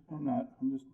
I'm not. I'm just.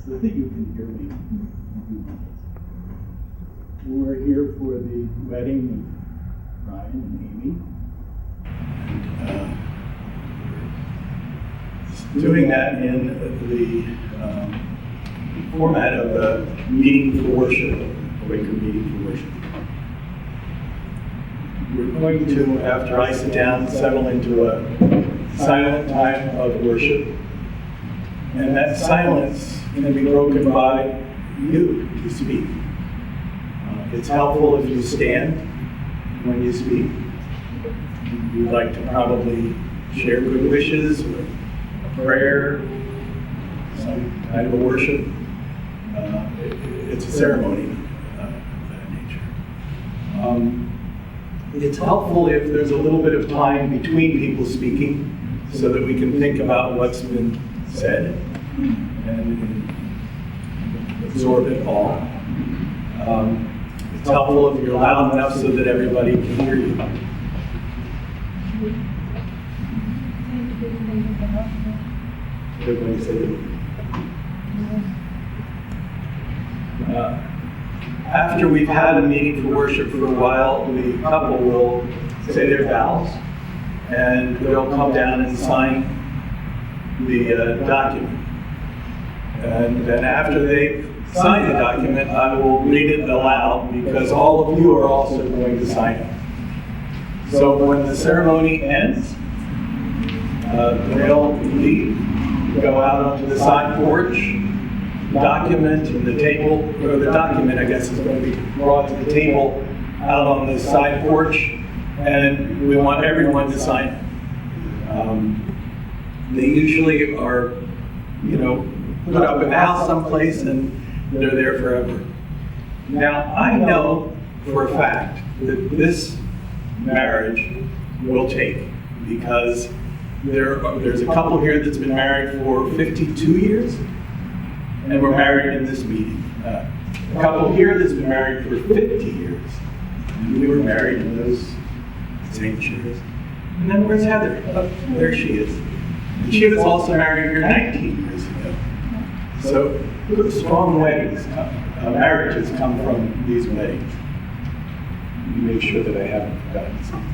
So I think you can hear me. We're here for the wedding of Ryan and Amy. Doing that in the format of a meeting for worship, a Waker meeting for worship. We're going to, after I sit down, settle into a silent time of worship. And that silence can be broken by you to speak. It's helpful if you stand when you speak. You'd like to probably share good wishes or a prayer, some kind of a worship. It's a ceremony of that nature. It's helpful if there's a little bit of time between people speaking so that we can think about what's been said and absorb it all. It's helpful if you're loud enough so that everybody can hear you. Everybody say it. After we've had a meeting for worship for a while, the couple will say their vows, and they'll come down and sign the document. And then after they've sign the document, I will read it aloud because all of you are also going to sign it. So when the ceremony ends, they'll leave, go out onto the side porch, document and the table, or the document, I guess, is going to be brought to the table out on the side porch, and we want everyone to sign it. They usually are, put up in the house someplace, and they're there forever. Now, I know for a fact that this marriage will take, because there's a couple here that's been married for 52 years, and we're married in this meeting. A couple here that's been married for 50 years, and we were married in those same chairs. And then where's Heather? Oh, there she is. And she was also married here 19 years ago. So good, strong weddings, marriages come from these weddings. Let me make sure that I haven't forgotten something.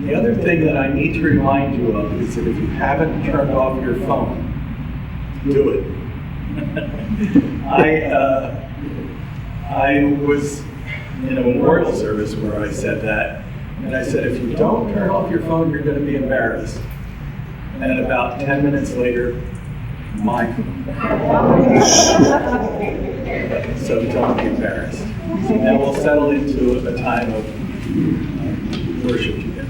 The other thing that I need to remind you of is that if you haven't turned off your phone, do it. I was in a memorial service where I said that, and I said, if you don't turn off your phone, you're going to be embarrassed. And about 10 minutes later, my phone. So don't be embarrassed. And we'll settle into a time of worship together.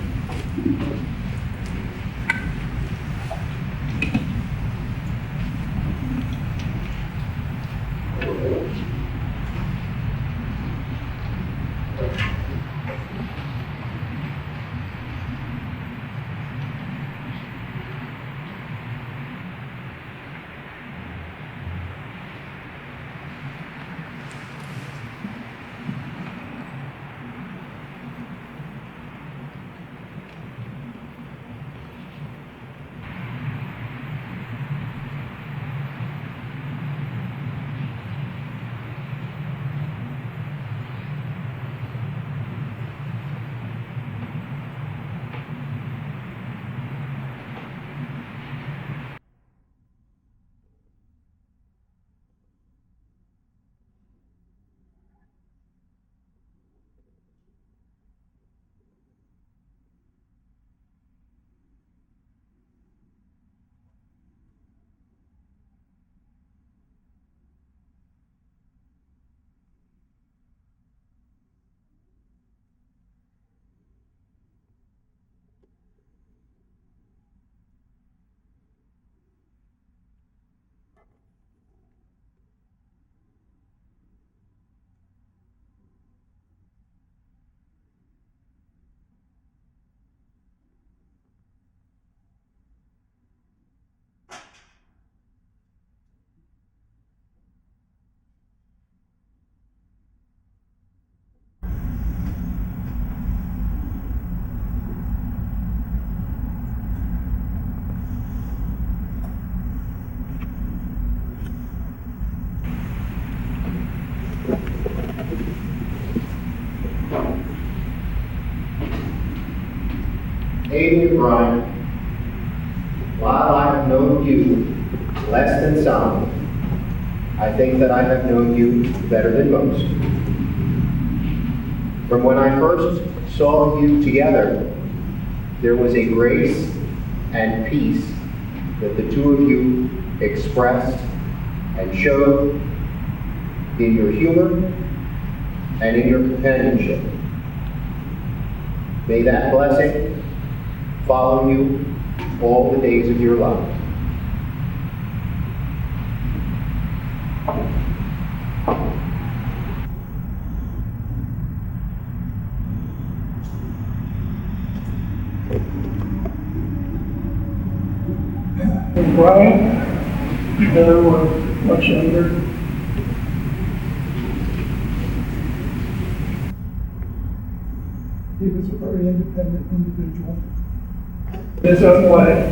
Amy and Brian, while I have known you less than some, I think that I have known you better than most. From when I first saw you together, there was a grace and peace that the two of you expressed and showed in your humor and in your companionship. May that blessing follow you all the days of your life. And Brian, Heather were much younger. He was a very independent individual. In his own way.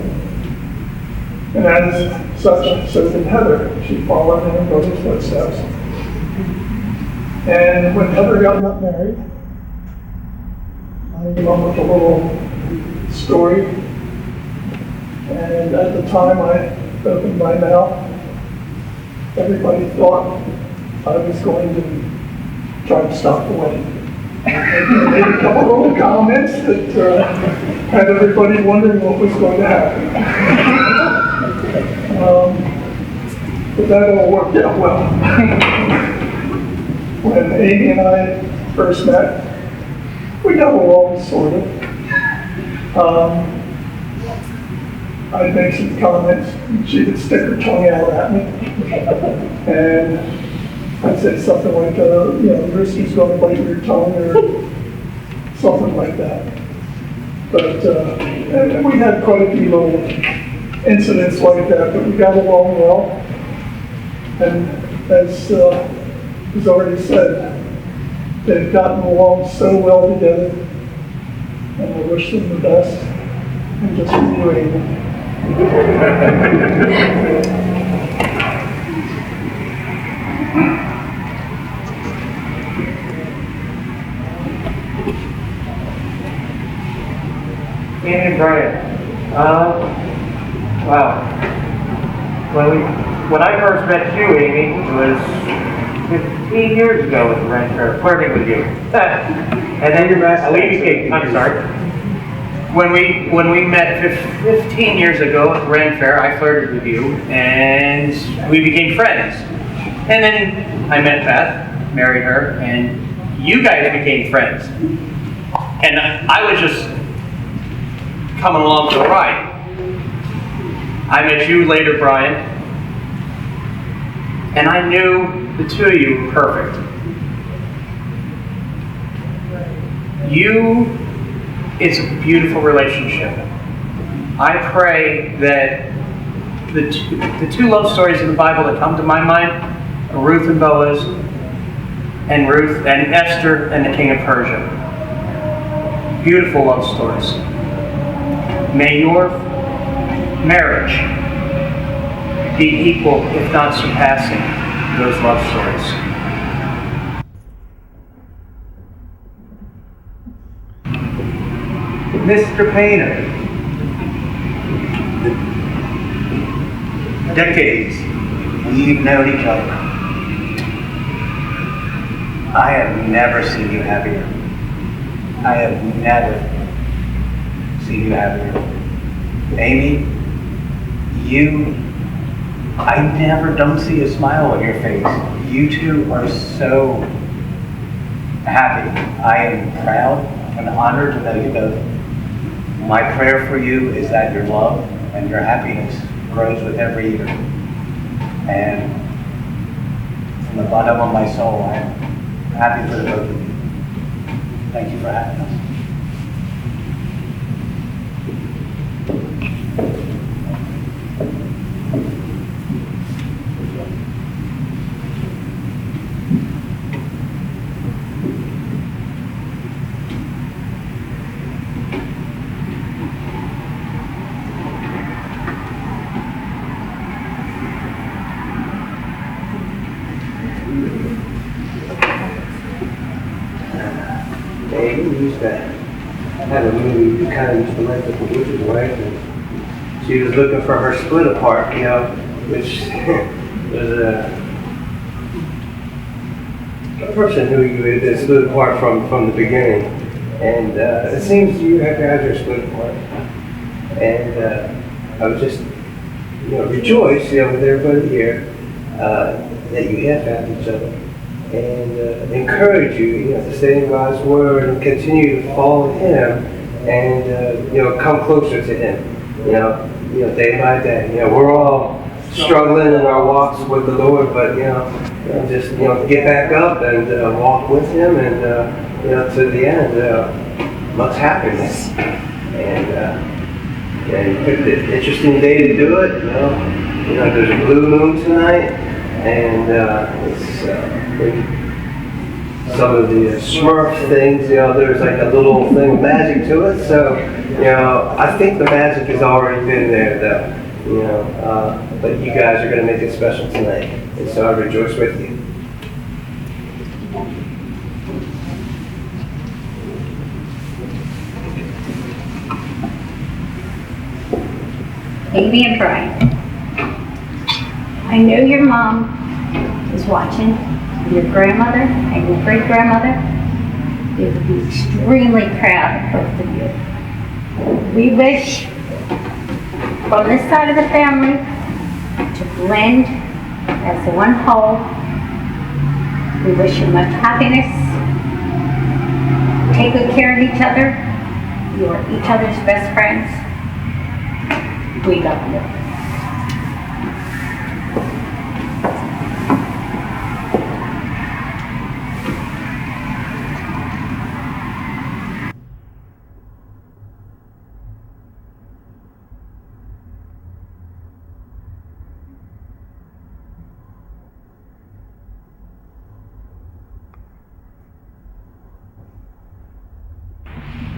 And as such, so did Heather. She followed in her brother's footsteps. And when Heather got married, I came up with a little story. And at the time I opened my mouth, everybody thought I was going to try to stop the wedding. I made a couple little comments that had everybody wondering what was going to happen. But that all worked out well. When Amy and I first met, we got along sort of. I'd make some comments, and she would stick her tongue out at me. And I'd say something like, Risky's going to bite your tongue, or something like that. But and we had quite a few little incidents like that, but we got along well. And as was already said, they've gotten along so well together, and I wish them the best. And just for you, Amy. Amy and Brian. Wow. When I first met you, Amy, it was 15 years ago with Ren Fair, flirting with you. And then we became, I'm sorry. When we met 15 years ago at Ren Fair, I flirted with you, and we became friends. And then I met Beth, married her, and you guys became friends. And I was just coming along for the ride. I met you later, Brian, and I knew the two of you were perfect. It's a beautiful relationship. I pray that the two love stories in the Bible that come to my mind are Ruth and Boaz, and Ruth and Esther and the King of Persia. Beautiful love stories. May your marriage be equal, if not surpassing, those love stories. Mr. Painter, decades we've known each other. I have never seen you happier. I have never seen you happier. Amy, I never don't see a smile on your face. You two are so happy. I am proud and honored to know you both. My prayer for you is that your love and your happiness grows with every year. And from the bottom of my soul, I am happy for the both of you. Thank you for having us. I had a movie, you kind of used to like the Witch's Wife, and she was looking for her split apart, which was a person who you had split apart from the beginning. And it seems you have guys are split apart. And I was just, rejoice, with everybody here, that you have found each other. And encourage you, to stay in God's Word and continue to follow Him, and come closer to Him. Day by day. We're all struggling in our walks with the Lord, but just get back up and walk with Him, and to the end, much happiness. And you picked an interesting day to do it. There's a blue moon tonight, and it's. Some of the Smurf things, there's like a little thing of magic to it. So, I think the magic has already been there, though. But you guys are going to make it special tonight, and so I rejoice with you. Amy and Brian, I know your mom is watching, your grandmother and your great-grandmother. They would be extremely proud of both of you. We wish, from this side of the family, to blend as one whole. We wish you much happiness. Take good care of each other. You are each other's best friends. We love you.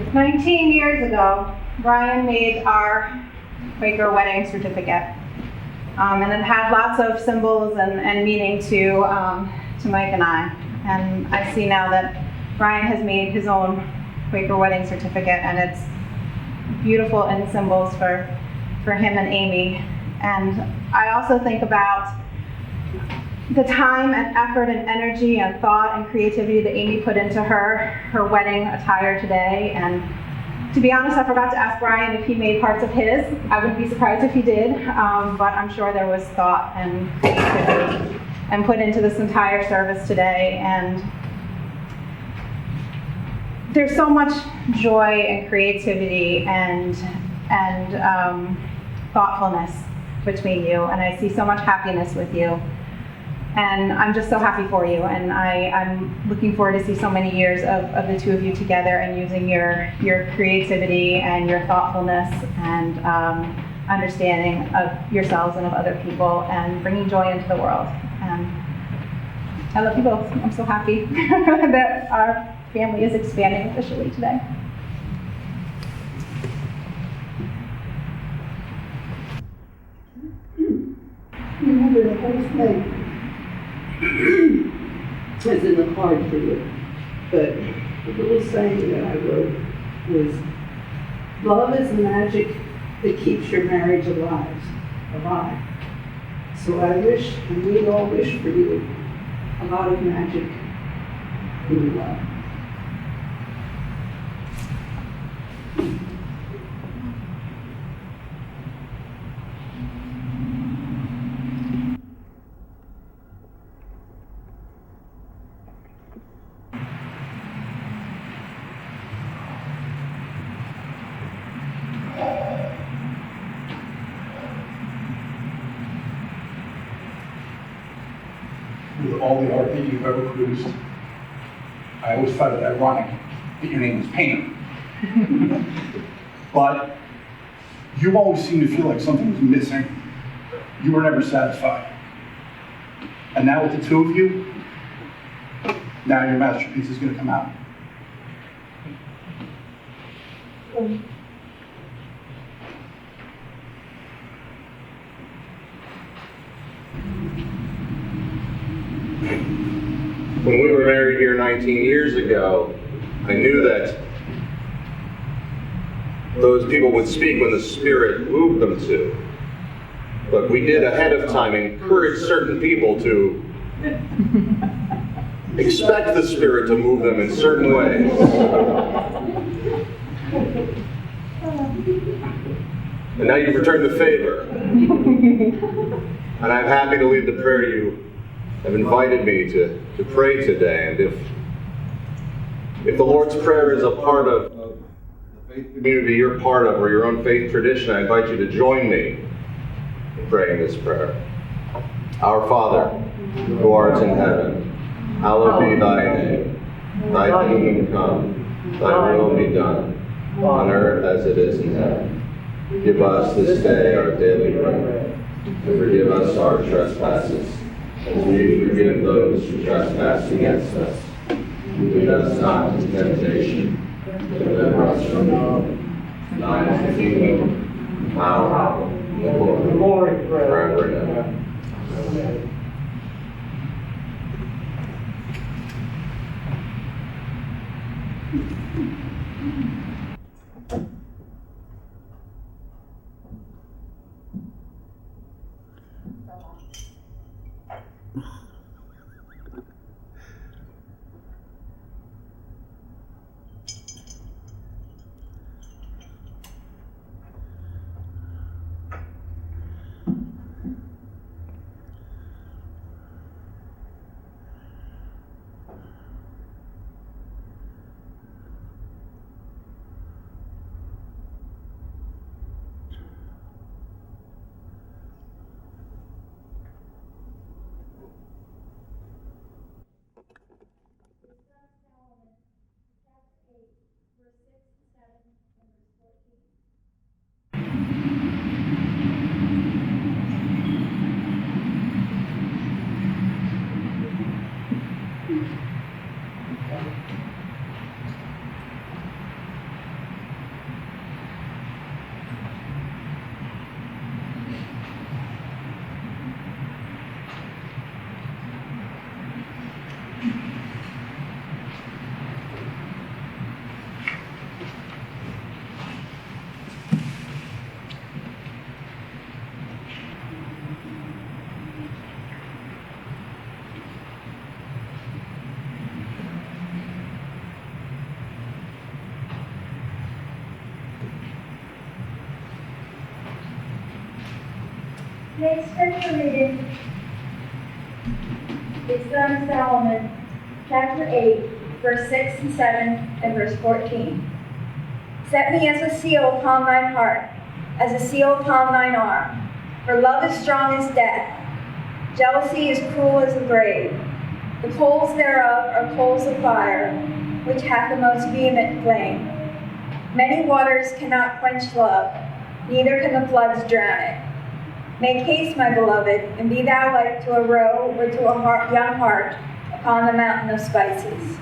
It 19 years ago, Brian made our Quaker wedding certificate. And it had lots of symbols and meaning to Mike and I. And I see now that Brian has made his own Quaker wedding certificate, and it's beautiful in symbols for him and Amy. And I also think about the time and effort and energy and thought and creativity that Amy put into her wedding attire today. And to be honest, I forgot to ask Brian if he made parts of his. I wouldn't be surprised if he did, but I'm sure there was thought and creativity and put into this entire service today. And there's so much joy and creativity and thoughtfulness between you, and I see so much happiness with you. And I'm just so happy for you, and I'm looking forward to see so many years of the two of you together and using your creativity and your thoughtfulness and understanding of yourselves and of other people and bringing joy into the world. And I love you both. I'm so happy that our family is expanding officially today. Remember the first thing is in the card for you, but the little saying that I wrote was, love is the magic that keeps your marriage alive. So I wish, and we all wish for you, a lot of magic in your love. With all the art that you've ever produced, I always found it ironic that your name was Painter. But you always seemed to feel like something was missing. You were never satisfied. And now with the two of you, now your masterpiece is going to come out. When we were married here 19 years ago, I knew that those people would speak when the Spirit moved them to. But we did ahead of time encourage certain people to expect the Spirit to move them in certain ways. And now you've returned the favor. And I'm happy to lead the prayer you have invited me to pray today. And if the Lord's Prayer is a part of the faith community you're part of or your own faith tradition, I invite you to join me in praying this prayer. Our Father, who art in heaven, hallowed be thy name. Thy kingdom come, thy will be done, on earth as it is in heaven. Give us this day our daily bread, and forgive us our trespasses, as we forgive those who trespass against us. Lead us not into temptation, but deliver us from evil. Thine is the kingdom, power, the glory forever and ever. Today's scripture reading is Song of Solomon, chapter 8, verse 6 and 7, and verse 14. Set me as a seal upon thine heart, as a seal upon thine arm. For love is strong as death. Jealousy is cruel as the grave. The coals thereof are coals of fire, which hath the most vehement flame. Many waters cannot quench love, neither can the floods drown it. Make haste, my beloved, and be thou like to a roe or to a young hart upon the mountain of spices.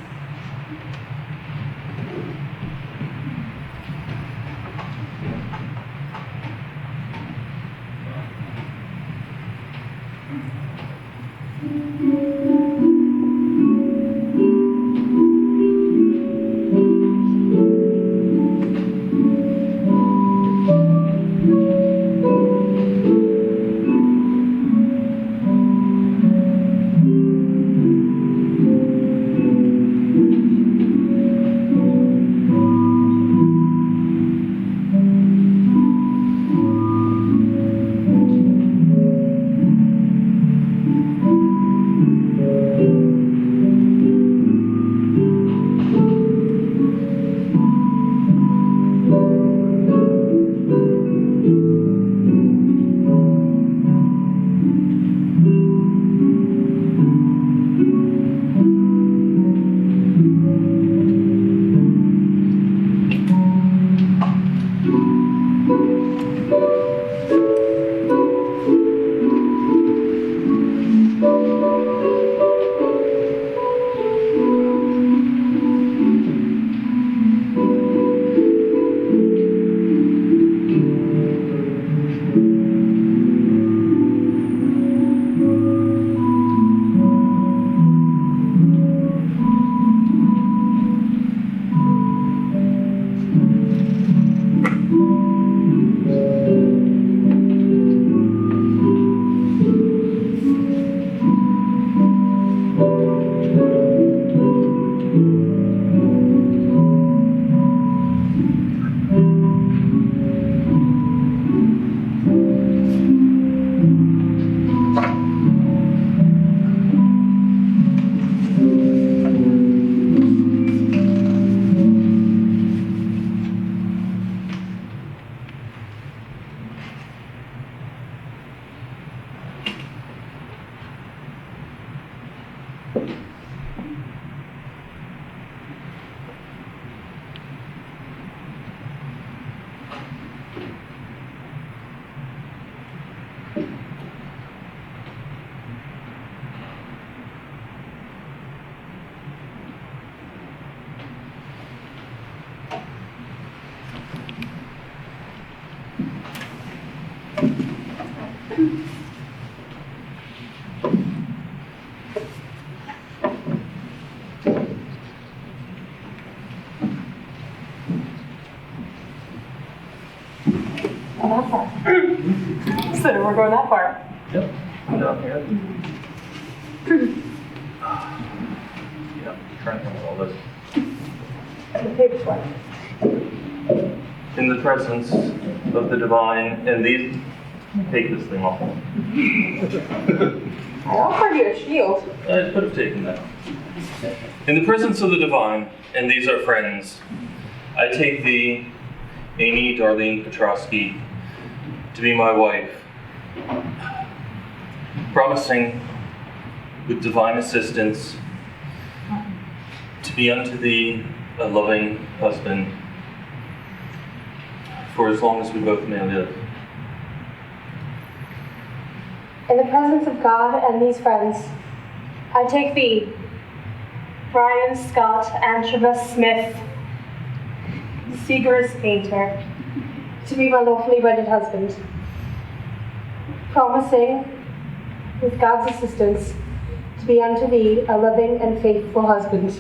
that far. So we're going that far. Yep. Down here. Yep. Trying to come with all this. The paper's wet. In the presence of the divine, and these, take this thing off. I offered you a shield. I could have taken that. In the presence of the divine, and these are friends, I take thee, Amy Darlene Petrosky, to be my wife, promising, with divine assistance, to be unto thee a loving husband, for as long as we both may live. In the presence of God and these friends, I take thee, Brian Scott Antrobus Smith, Seegers painter, to be my lawfully wedded husband, promising, with God's assistance, to be unto thee a loving and faithful husband.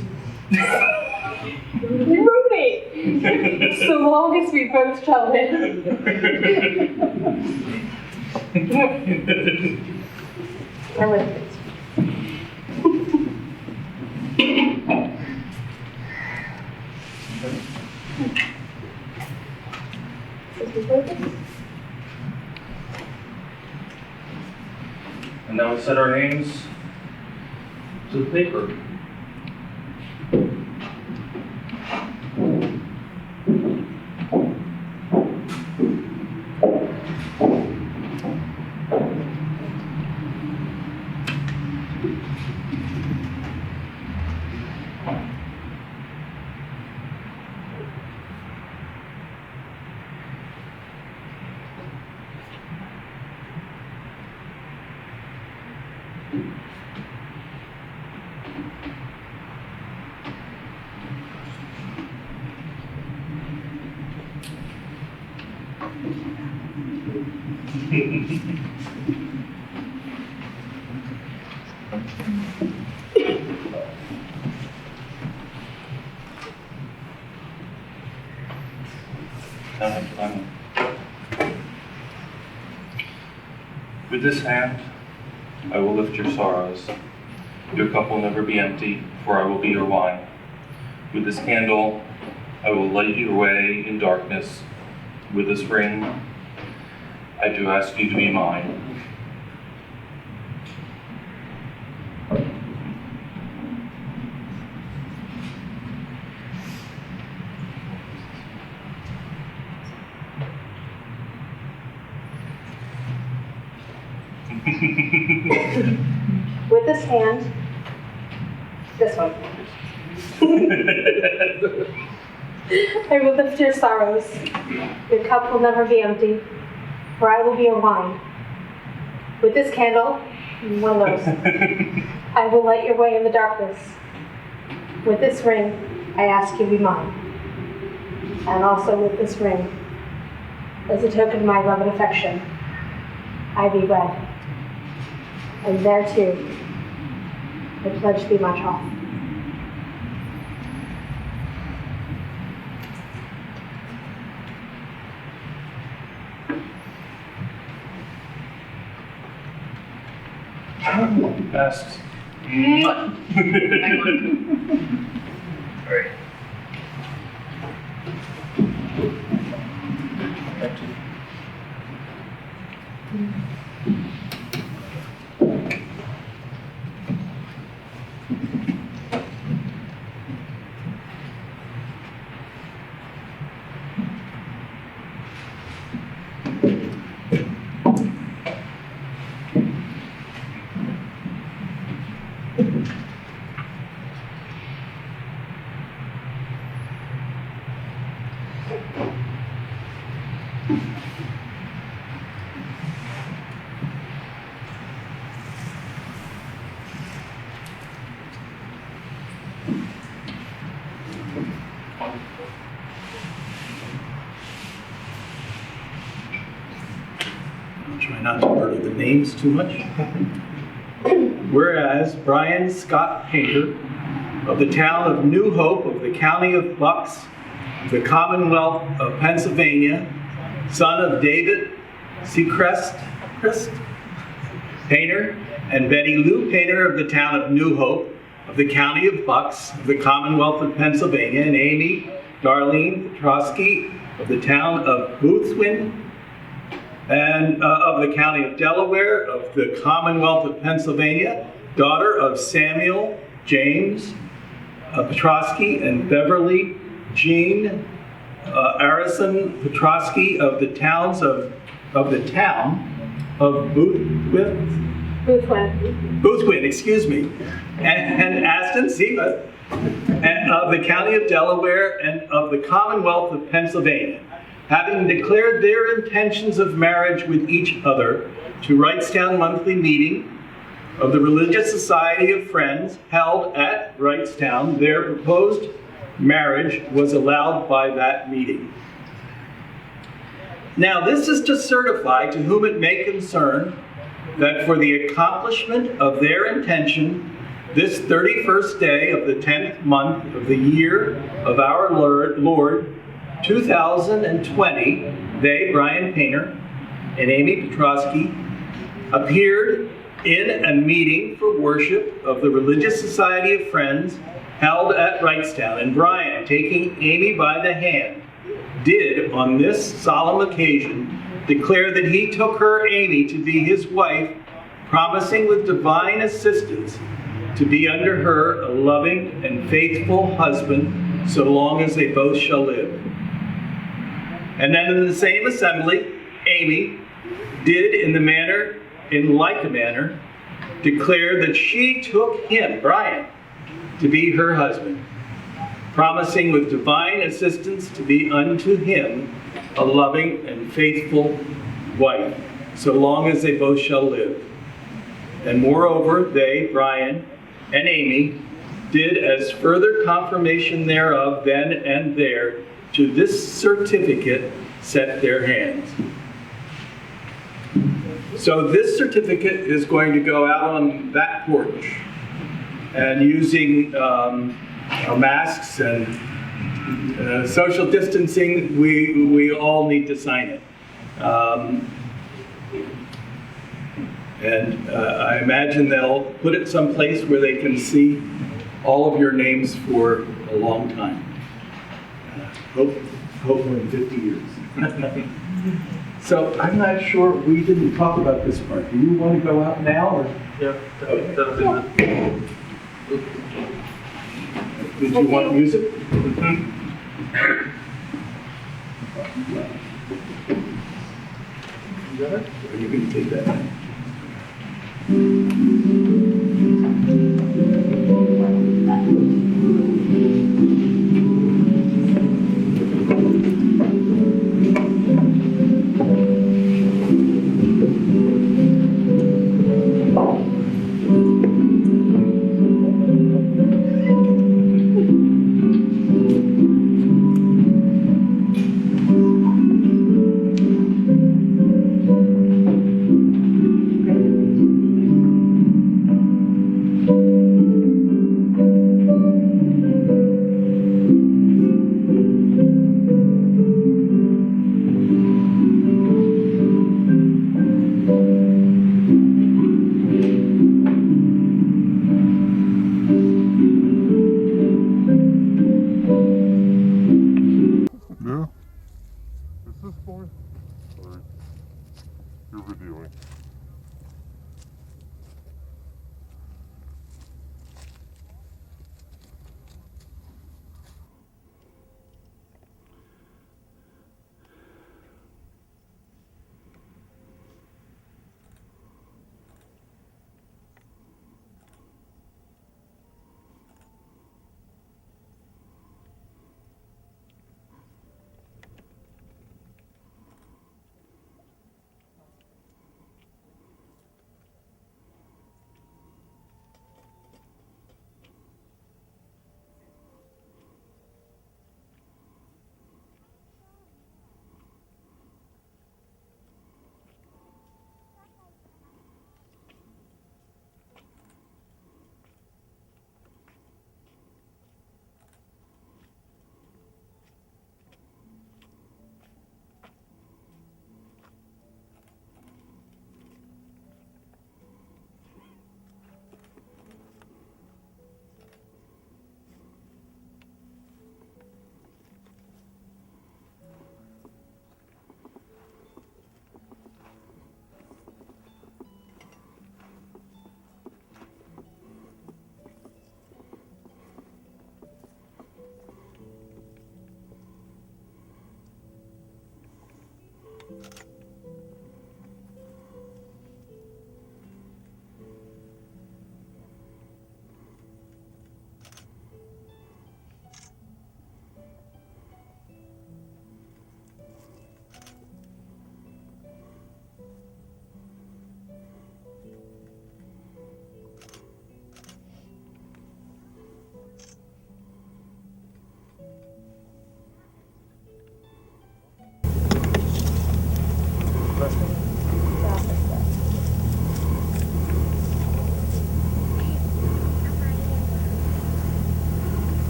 Rudy! So long as we both shall live. I live it. And now we set our names to the paper. With this hand, I will lift your sorrows. Your cup will never be empty, for I will be your wine. With this candle, I will light your way in darkness. With this ring, I do ask you to be mine. With this hand, this one, I will lift your sorrows. Your cup will never be empty, for I will be your wine. With this candle, one of those, I will light your way in the darkness. With this ring, I ask you to be mine. And also with this ring, as a token of my love and affection, I be wed. And thereto, I pledge thee my troth. Asks. Alright. Try not to murder the names too much. Whereas Brian Scott Painter of the town of New Hope of the county of Bucks, the Commonwealth of Pennsylvania, son of David Seacrest Painter and Betty Lou Painter of the town of New Hope, of the county of Bucks, of the Commonwealth of Pennsylvania, and Amy Darlene Petrosky of the town of Boothwyn, and of the county of Delaware, of the Commonwealth of Pennsylvania, daughter of Samuel James Petrosky and Beverly Jean Arison Petrosky of the town of Boothwyn, excuse me, and Aston Seamus, and of the county of Delaware and of the Commonwealth of Pennsylvania, having declared their intentions of marriage with each other, to Wrightstown monthly meeting of the Religious Society of Friends held at Wrightstown. Their proposed marriage was allowed by that meeting. Now this is to certify to whom it may concern that for the accomplishment of their intention, this 31st day of the 10th month of the year of our Lord 2020, they, Brian Painter and Amy Petrosky, appeared in a meeting for worship of the Religious Society of Friends held at Wrightstown. And Brian, taking Amy by the hand, did on this solemn occasion declare that he took her, Amy, to be his wife, promising with divine assistance to be under her a loving and faithful husband so long as they both shall live. And then in the same assembly, Amy did in like a manner, declare that she took him, Brian, to be her husband, promising with divine assistance to be unto him a loving and faithful wife, so long as they both shall live. And moreover, they, Brian and Amy, did as further confirmation thereof then and there to this certificate set their hands. So this certificate is going to go out on that porch, and using masks and social distancing, we all need to sign it. And I imagine they'll put it someplace where they can see all of your names for a long time. Hopefully in 50 years. So I'm not sure, we didn't talk about this part. Do you want to go out now, or? Yeah. Did you want music? You got it? Or you can take that.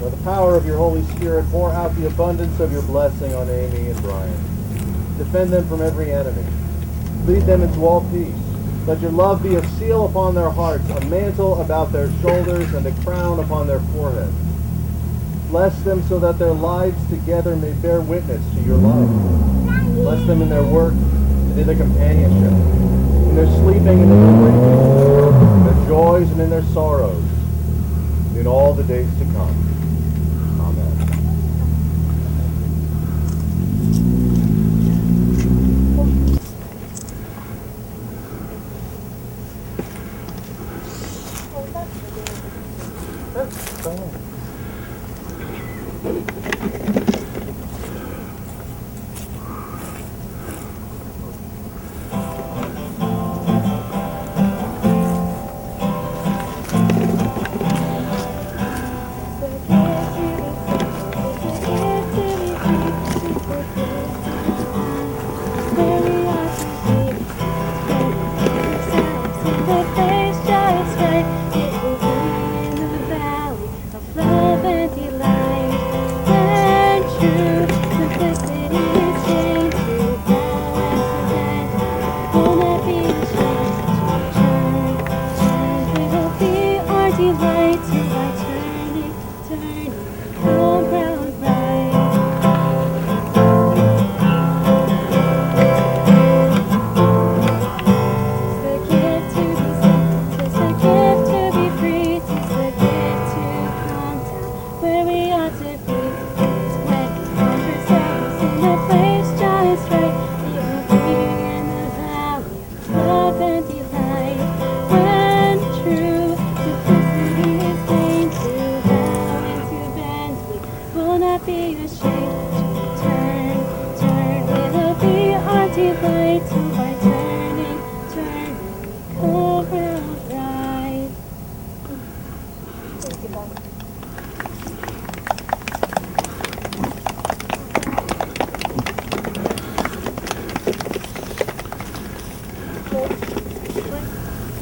By the power of your Holy Spirit, pour out the abundance of your blessing on Amy and Brian. Defend them from every enemy. Lead them into all peace. Let your love be a seal upon their hearts, a mantle about their shoulders, and a crown upon their foreheads. Bless them so that their lives together may bear witness to your love. Bless them in their work and in their companionship, in their sleeping and in their waking, in their joys and in their sorrows, and in all the days to come. Amen.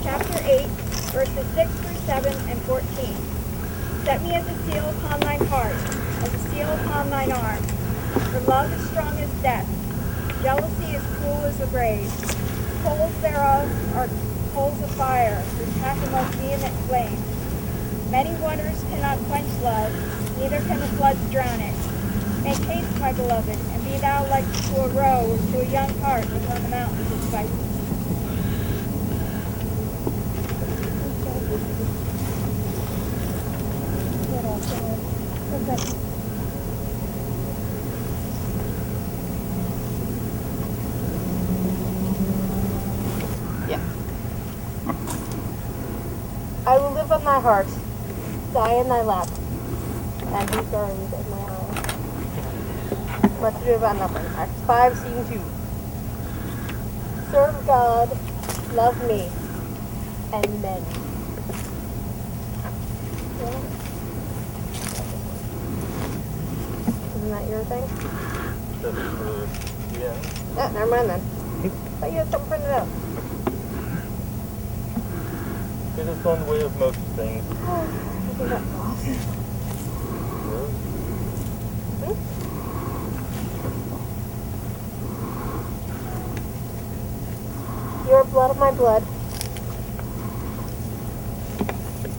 Chapter 8, verses 6 through 7 and 14. Set me as a seal upon thine heart, as a seal upon thine arm. For love is strong as death, jealousy is cruel as the grave. Coals thereof are coals of fire, which hath the most vehement flame. Many waters cannot quench love, neither can the floods drown it. Make haste, my beloved, and be thou like to a roe or to a young hart upon the mountains of spices. I will live on thy heart, die in thy lap, and be buried in my arms. Much ado about nothing. Acts 5, Scene 2. Serve God, love me, and men. Isn't that your thing? Yeah, never mind then. But you have something printed out. It is on the way of most things. I think that's lost. You are blood of my blood,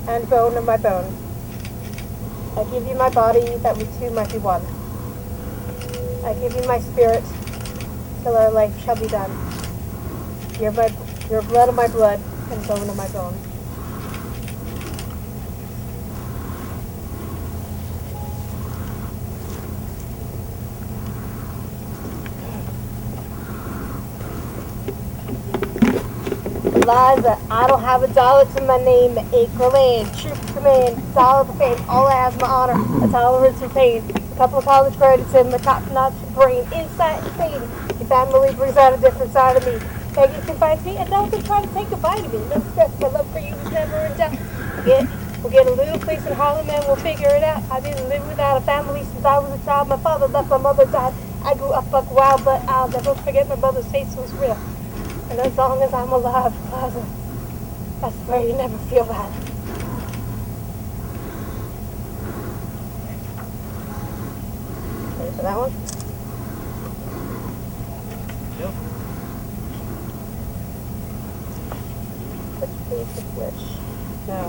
and bone of my bone. I give you my body, that we two might be one. I give you my spirit, till our life shall be done. You're blood of my blood, and bone of my bone. Liza, I don't have $1 to my name, acre land, troop command, $1 for fame, all I have is my honor, a tolerance for pain, a couple of college credits and my top-notch brain, insight and pain. Your family brings out a different side of me. Peggy can fight me, and don't try to take a bite of me. No stress, my love for you is never in doubt. We'll get a little place in Harlem and we'll figure it out. I didn't live without a family since I was a child. My father left, my mother died. I grew up buck wild, but I'll never forget my mother's face was real. And as long as I'm alive, Plaza, I swear you never feel bad. that one? Which page is which? No.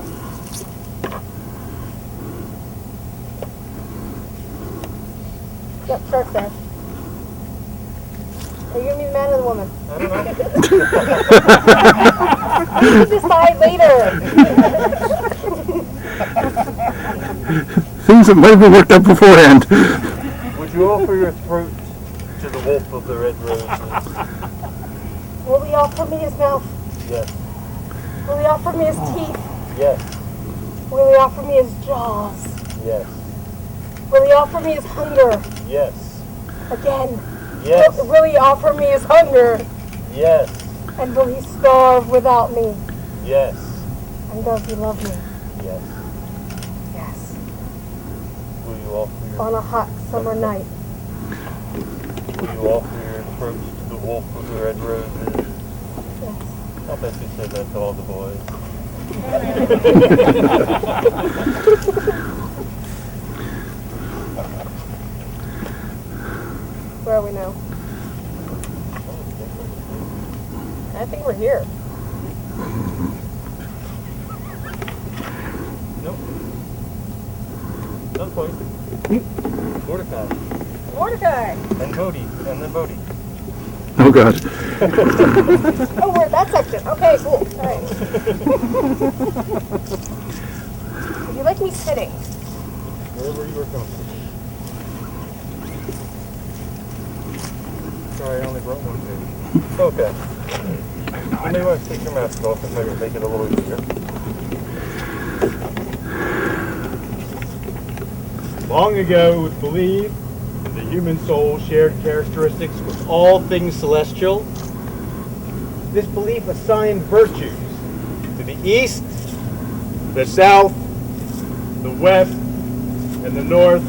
Yep, start there. Are you gonna be the man or the woman? I don't know. You can decide later. Things that might have been worked out beforehand. Would you offer your throat to the wolf of the red roses? Will he offer me his mouth? Yes. Will he offer me his teeth? Yes. Will he offer me his jaws? Yes. Will he offer me his hunger? Yes. Again. Yes. Will he offer me his hunger? Yes. And will he starve without me? Yes. And does he love me? Yes. Yes. Will you offer your On a hot summer night. Will you offer your throat to the wolf of the red roses? Yes. I bet you said that to all the boys. Where are we now? I think we're here. Nope. Not quite. Mordecai. Mordecai! And Bodhi. And then Bodhi. Oh God. Oh, we're in that section. Okay, cool. All right. Would you like me sitting? Wherever you were comfortable. Sorry, I only brought one page. Okay. You may want to take your mask off and maybe make it a little easier. Long ago, it was believed that the human soul shared characteristics with all things celestial. This belief assigned virtues to the east, the south, the west, and the north.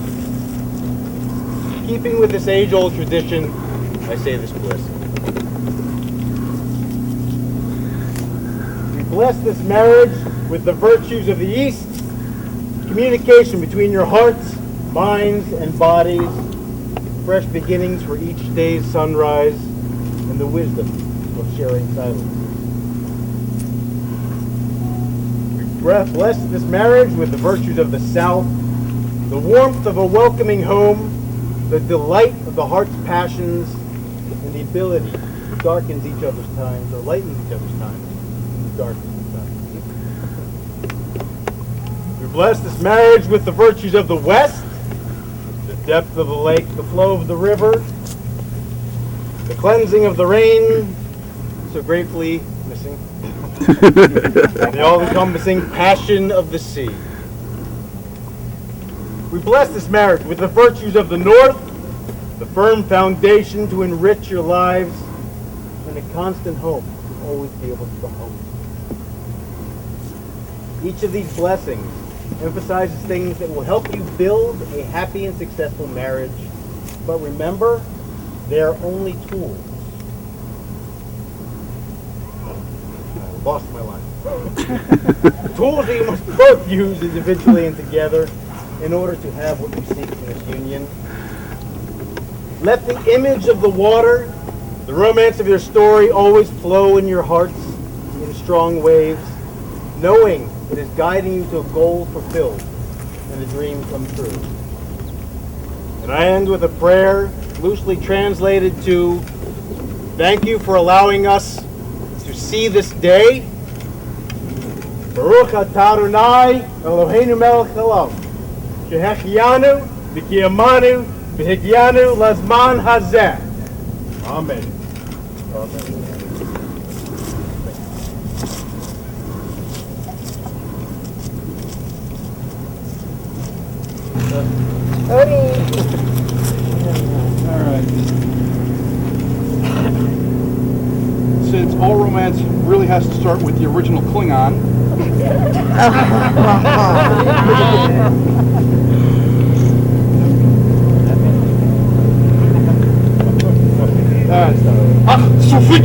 Keeping with this age-old tradition, I say this blessing. We bless this marriage with the virtues of the East, communication between your hearts, minds, and bodies, fresh beginnings for each day's sunrise, and the wisdom of sharing silence. We bless this marriage with the virtues of the South, the warmth of a welcoming home, the delight of the heart's passions, and the ability to darken each other's times, or lighten each other's times, and darken each other's times. We bless this marriage with the virtues of the West, the depth of the lake, the flow of the river, the cleansing of the rain, so gratefully missing, and the all-encompassing passion of the sea. We bless this marriage with the virtues of the North, the firm foundation to enrich your lives, and a constant hope to always be able to go home. Each of these blessings emphasizes things that will help you build a happy and successful marriage. But remember, they are only tools. I lost my line. Tools that you must both use individually and together in order to have what you seek in this union. Let the image of the water, the romance of your story, always flow in your hearts in strong waves, knowing it is guiding you to a goal fulfilled and a dream come true. And I end with a prayer loosely translated to, thank you for allowing us to see this day. Baruch atah Adonai Eloheinu melech haolam, shehechianu v'kiyamanu v'higyanu lazman hazeh. Amen. Amen. Odie. All right. Since all romance really has to start with the original Klingon. Ach, Sofik!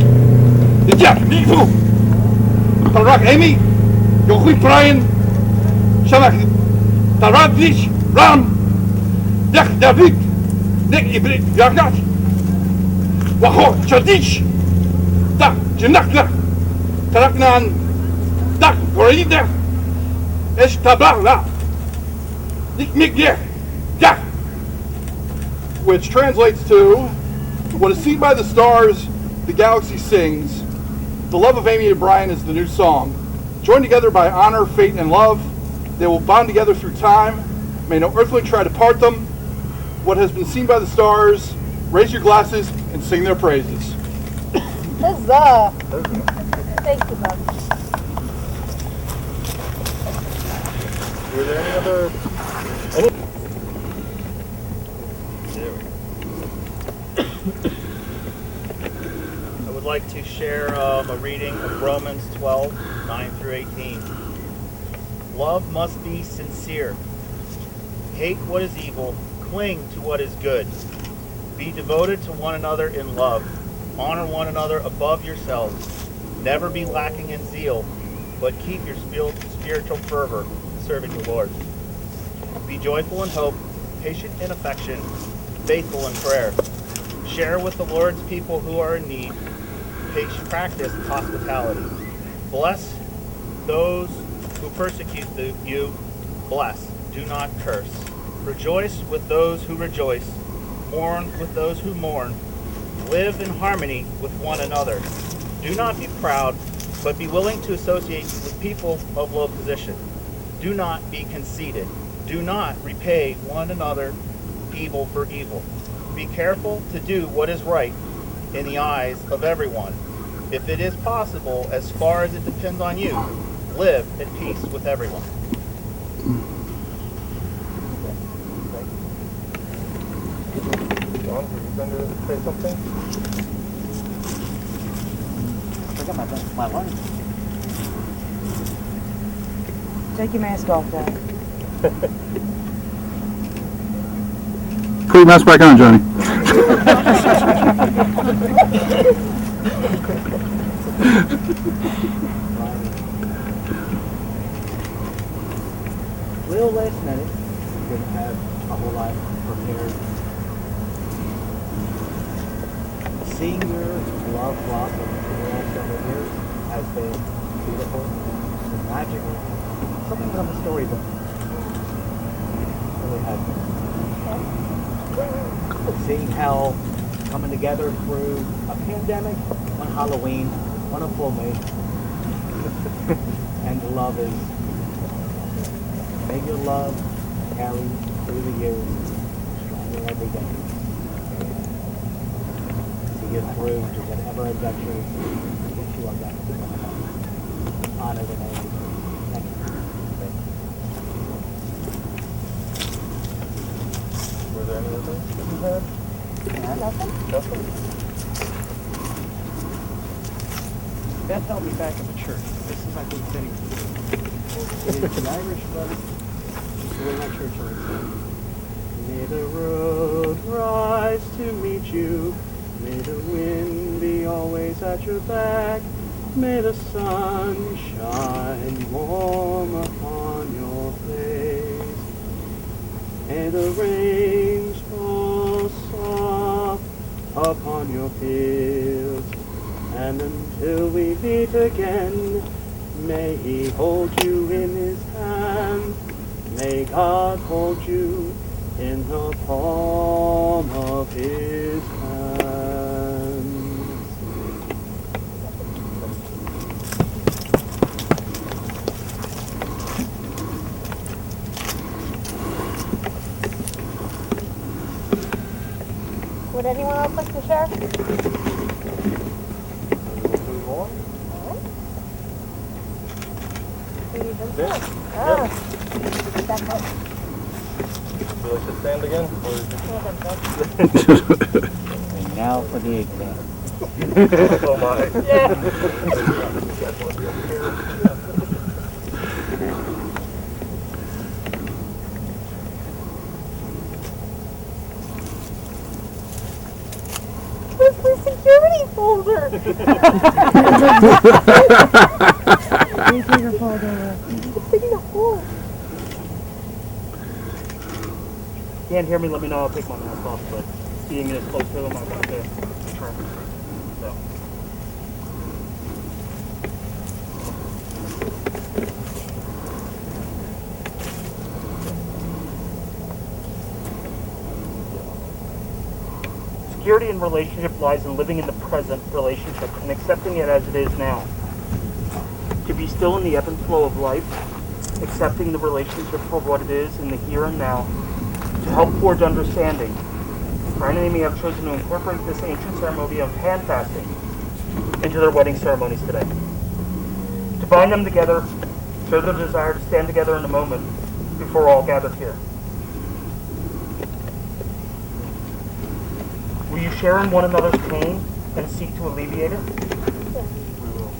Ja, niet vroeg! Tarak Amy, Jochit Brian, Shalak, Tarak Lish, Ram, Dak David, nek ibrit yagnat. Wako chadish. Tak jinakna. Taraknan. Tak gorida. Eshtabala. Nikmigye. Ya. Which translates to, what is seen by the stars, the galaxy sings. The love of Amy and Brian is the new song. Joined together by honor, fate, and love, they will bond together through time. May no earthling try to part them. What has been seen by the stars, raise your glasses and sing their praises. Huzzah! Thank you, Bob. Were there any other? I would like to share a reading of Romans 12, 9 through 18. Love must be sincere. Hate what is evil. Cling to what is good. Be devoted to one another in love. Honor one another above yourselves. Never be lacking in zeal, but keep your spiritual fervor serving the Lord. Be joyful in hope, patient in affection, faithful in prayer. Share with the Lord's people who are in need. Practice hospitality. Bless those who persecute you. Bless, do not curse. Rejoice with those who rejoice. Mourn with those who mourn. Live in harmony with one another. Do not be proud, but be willing to associate with people of low position. Do not be conceited. Do not repay one another evil for evil. Be careful to do what is right in the eyes of everyone. If it is possible, as far as it depends on you, live at peace with everyone. John, were you going to say something? I forgot my lunch. Take your mask off, Dad. Put your mask back on, Johnny. Real last minute, you didn't have a whole lot prepared. Seeing your love blossom in the last several years has been beautiful and magical. Something from a storybook. Really has been. Seeing how coming together through a pandemic, one Halloween, one a full moon, and the love is, may your love carry through the years, stronger every day. See you through to whatever adventure which you are going to honor the name. Thank you. Were there any other that you had? Nothing. Nothing? Beth held me back at the church. This is my good city. It is the Irish love. Just the way my church always says. May the road rise to meet you. May the wind be always at your back. May the sun shine warm upon your face. May the rains fall soft upon your fields. And until we meet again, may He hold you in His hand. May God hold you in the palm of His hand. Would anyone else like to share? Move on? That much. Would you like to stand again? And now for the exam. Oh my. Where's my security folder? Please take your folder. It's digging a hole. Can't hear me, let me know, I'll take my mask off, but being this close to them, I wanted to confirm. So. Security in relationship lies in living in the present relationship and accepting it as it is now. To be still in the ebb and flow of life, accepting the relationship for what it is in the here and now, to help forge understanding. Brian and Amy have chosen to incorporate this ancient ceremony of hand fasting into their wedding ceremonies today. To bind them together, show their desire to stand together in a moment before all gathered here. Will you share in one another's pain and seek to alleviate it? Yes. We will.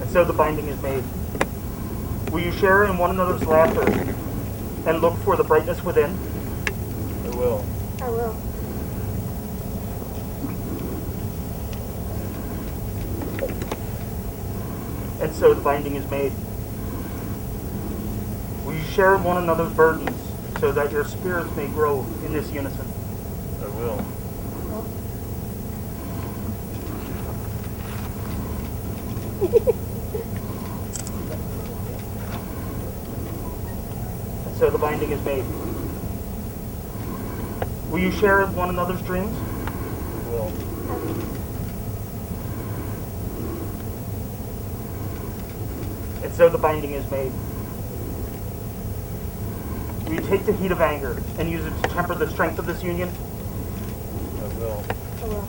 And so the binding is made. Will you share in one another's laughter and look for the brightness within? I will. I will. And so the binding is made. Will you share one another's burdens so that your spirits may grow in this unison? I will. And so the binding is made. Will you share one another's dreams? I will. And so the binding is made. Will you take the heat of anger and use it to temper the strength of this union? I will. I will.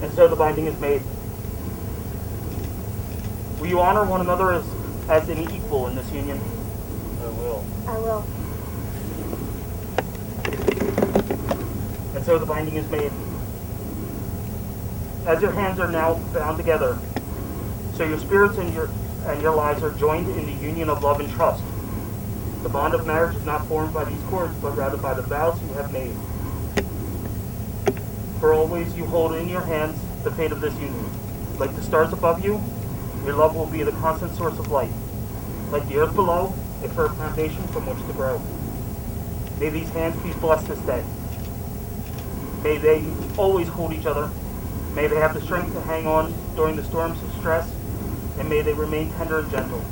And so the binding is made. Will you honor one another as an equal in this union? I will. I will. And so the binding is made. As your hands are now bound together, so your spirits and your lives are joined in the union of love and trust. The bond of marriage is not formed by these cords, but rather by the vows you have made. For always you hold in your hands the fate of this union. Like the stars above you, your love will be the constant source of light. Like the earth below, a firm foundation from which to grow. May these hands be blessed this day. May they always hold each other. May they have the strength to hang on during the storms of stress, and may they remain tender and gentle.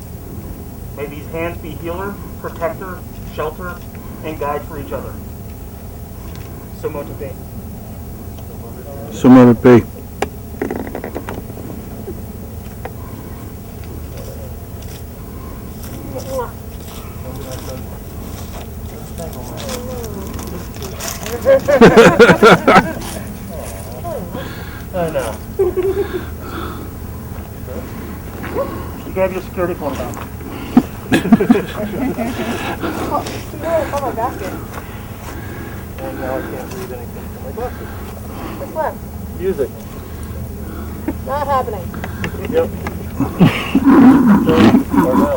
May these hands be healer, protector, shelter, and guide for each other. So mote it be. So mote it be. I know. You gave your security phone back. Oh my basket. And now I can't read anything from my glasses. What's left? Music. Not happening. Yep. Or no.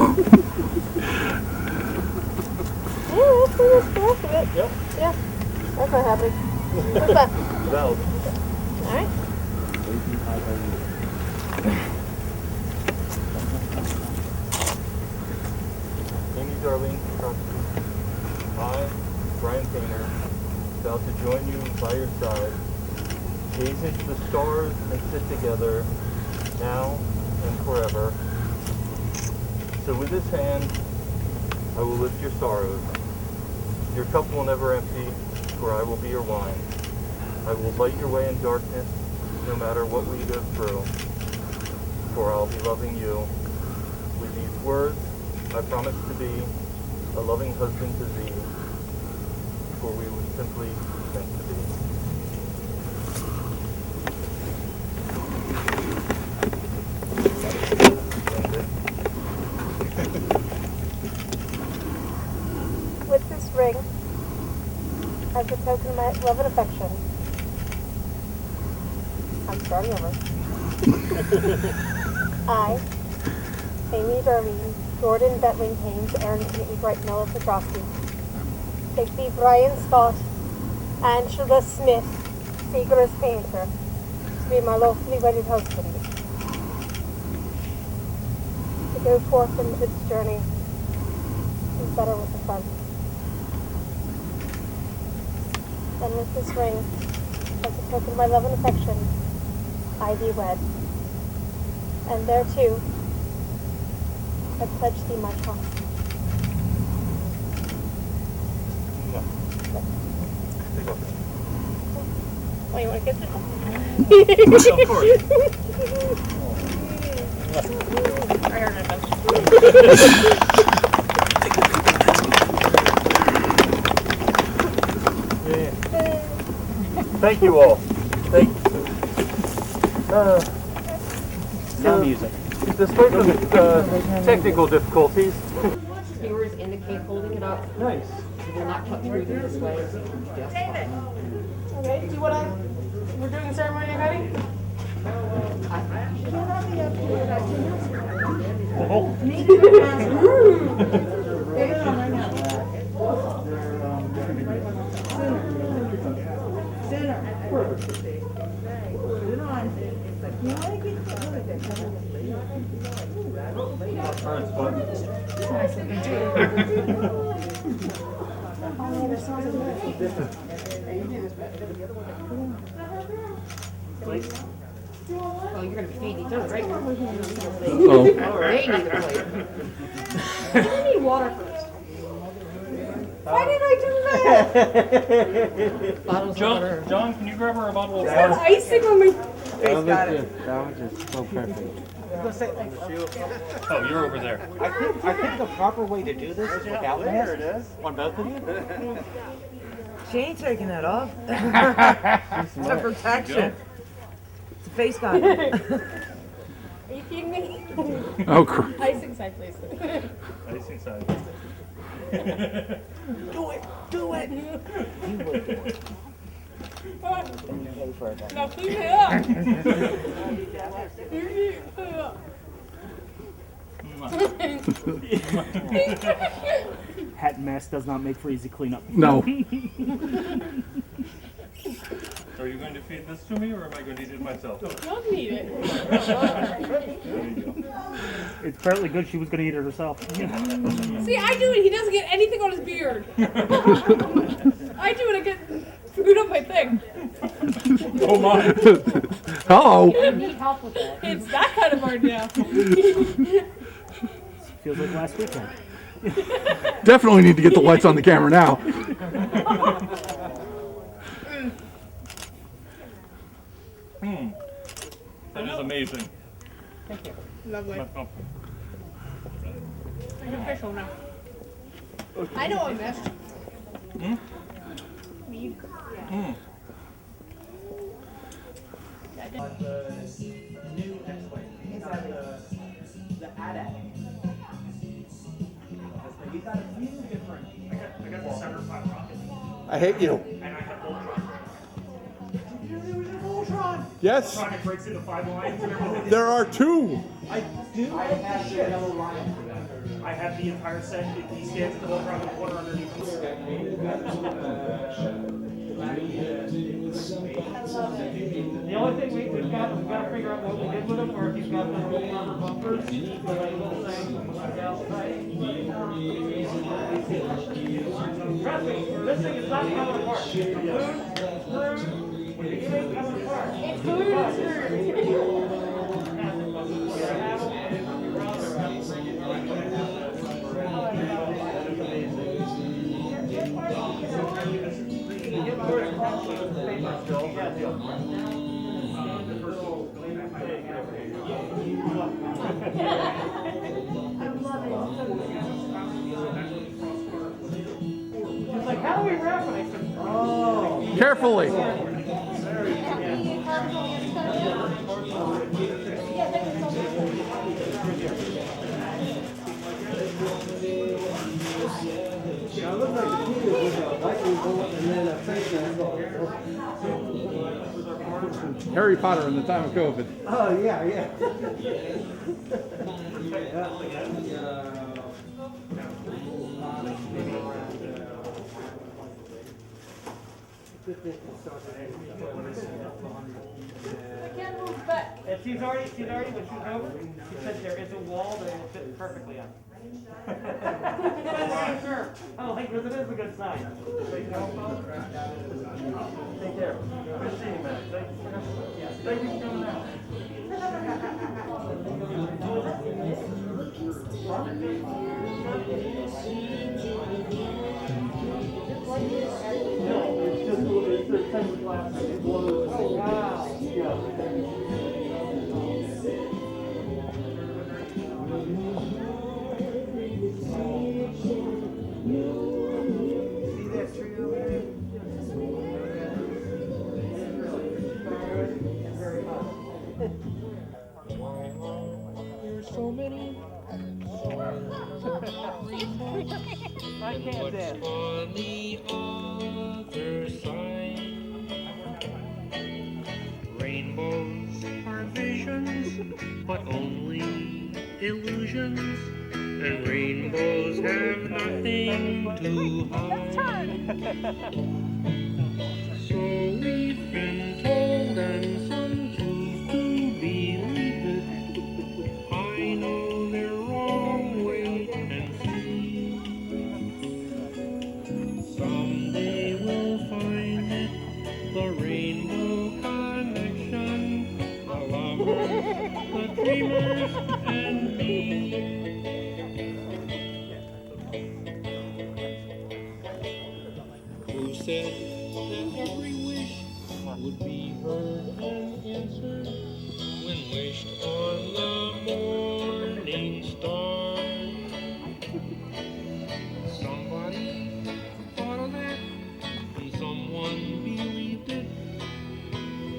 Yeah, that's pretty much the rest of it. Yep. Yeah. That's not happening. What's left? Valve. Alright. Amy Darlene Crosby, I, Brian Painter, about to join you by your side, gaze into the stars and sit together, now and forever. So with this hand, I will lift your sorrows. Your cup will never empty, for I will be your wine. I will light your way in darkness, no matter what we go through, for I'll be loving you. With these words, I promise to be a loving husband to thee, for we were simply meant to be. With this ring, as a token of my love and affection, I'm starting over. I, Amy Darlene, Jordan Betling Haynes, Aaron Kennedy Bright, Noah Petrosky, Digby Brian Scott, Angela Smith, Seagrass Painter, to be my lawfully wedded husband. To go forth into this journey is better with a friend. And with this ring, as a token of my love and affection, I thee wed. And thereto, I pledge thee my trust. Oh, you want to get this? Of course. Thank you all. Thank you. No music. Despite the technical difficulties. Viewers indicate holding it up. Nice. It will not cut through the display. Yes. Okay, do you want to, we're doing the ceremony of wedding? Oh, you're going to be feeding each other, right? Uh-oh. They need a plate. I need water first. Why did I do that? Bottles of water. John, can you grab her a bottle of There's water? got icing on my face. Got it. That was just so perfect. Oh, you're over there. I think the proper way to do this is without There it masks. is. On both of you? She ain't taking that off. It's a protection. It's a face guard. Are you kidding me? Oh, crap. Icing side, please. Icing side. Do it. Do it. Now clean it up. Hat and mask does not make for easy cleanup. No. Are you going to feed this to me, or am I going to eat it myself? Don't need it. It's apparently good she was going to eat it herself. See, I do it. He doesn't get anything on his beard. I do it. I get food on my thing. Oh my. Hello. I need help with that. It's that kind of hard now. Feels like last weekend. Definitely need to get the lights on the camera now. That is amazing. Thank you. Lovely. Oh. I'm official now. I know I missed. Mm. The new X-Wing. It's got the AT-AT. You got a few different. I got the center flat rocket. I hate you. And I have Voltron. Yes. Rocket breaks into 5 lines and everything. There are 2. I do. I have the yellow line for that. I have the entire set. He stands at the Voltron with water underneath. The only thing we've got to figure out what we did with him, or if he's got the Voltron bumpers, but I will say, trust me, this thing is not coming apart. The food, screws, it ain't coming apart. It's glued and It's like, how do we wrap it? I said, oh. Carefully. Now it looks like the kid is with a lightning bolt and then a face mask. Harry Potter in the time of COVID. Oh, yeah, yeah. Can't move back. And she's already, when she's over, she said there is a wall that will fit perfectly on. Sure. Oh, like, because it is a good sign. Take care. Good to see you, man. Thank you for coming out. No, it's just it's the tempered glass. It blows. Oh, wow. Yeah. See that tree over there? There's so many. I can't dance. On the other side, rainbows are visions, but only illusions, and rainbows have nothing to hide. So we've been told, and some choose to believe it. I know they're wrong, wait and see. Someday we'll find it, the rainbow connection, the lovers, the dreamers, and me. Who said that every wish would be heard and answered when wished on the morning star? Somebody thought of that, and someone believed it.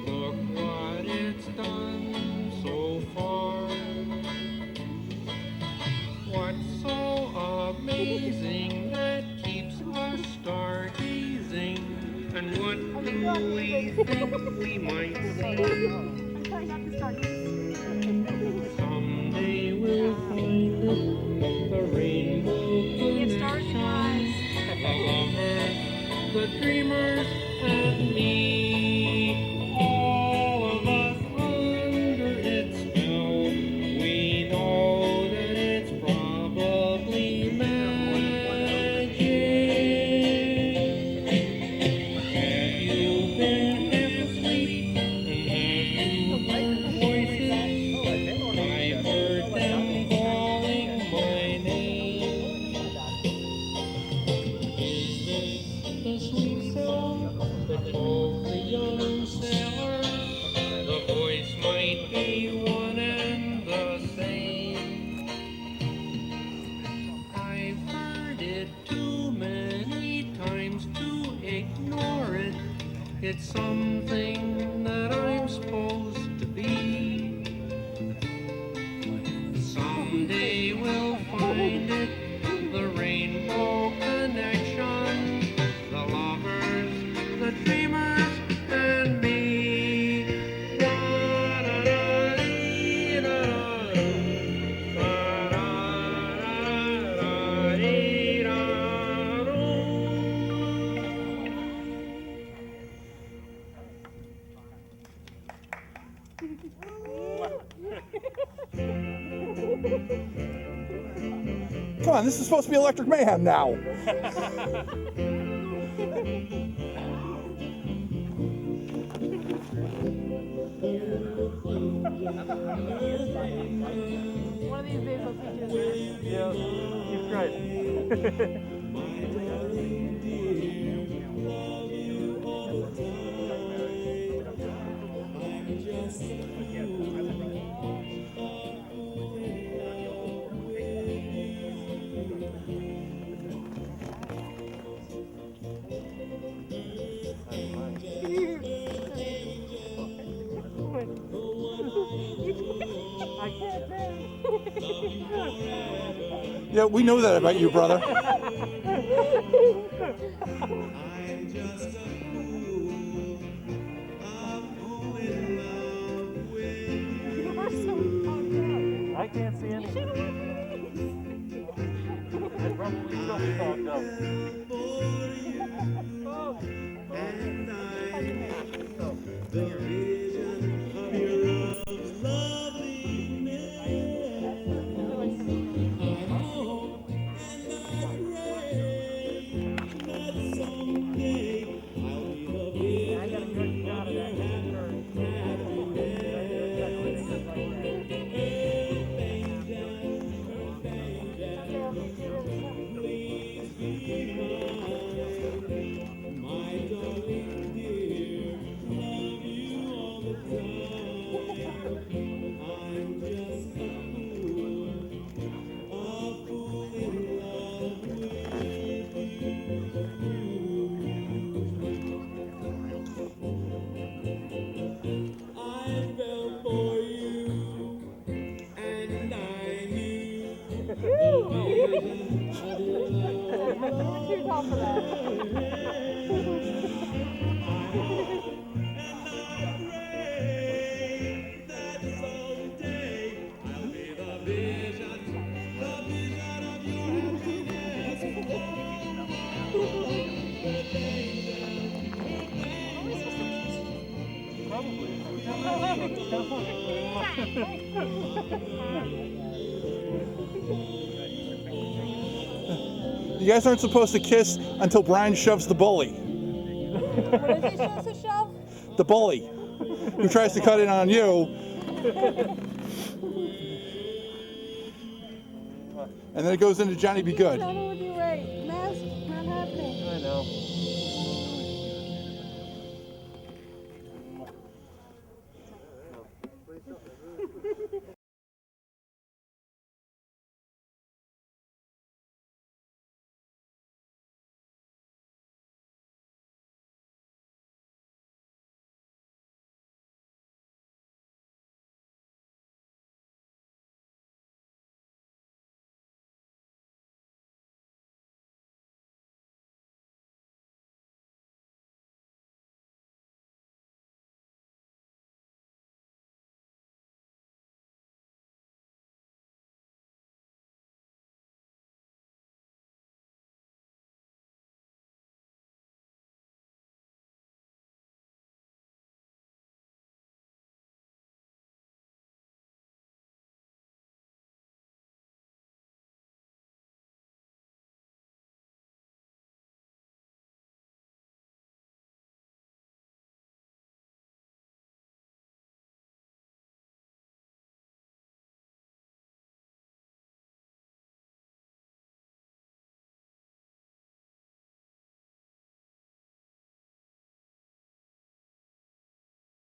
Look what it's done so far. What's so amazing that keeps us stargazing? And what do we think we might see? Someday we'll find it, the rainbow connection, the lovers, the dreamers, and me. All of us under its spell, we know that it's probably magic. Have you been half asleep and have you heard voices? I've heard them calling my name. Is this the sweet song that calls the young sailor? The voice might be one and the same. I've heard it too many times to ignore it. It's something that I'm supposed to be. Someday we'll find it, the rainbow connection, the lovers, the dreamers, and me. Come on, this is supposed to be Electric Mayhem now. One of these days I'll teach you this. Yeah, you've tried. I can't dance. Yeah, we know that about you, brother. I'm just a fool, a fool in love with you. I can't see anything. It's probably still fogged up. And I'm the vision of your love's loveliness. I hope and I pray that someday I'll be the vision of your happiness. Please be mine, my darling dear. Love you all the time. I'm just a fool in love with you. I fell for you, and I knew the vision of your love. Too tall for that. You guys aren't supposed to kiss until Brian shoves the bully. What is he supposed to shove? The bully, who tries to cut in on you. And then it goes into Johnny Be Good. That would be right.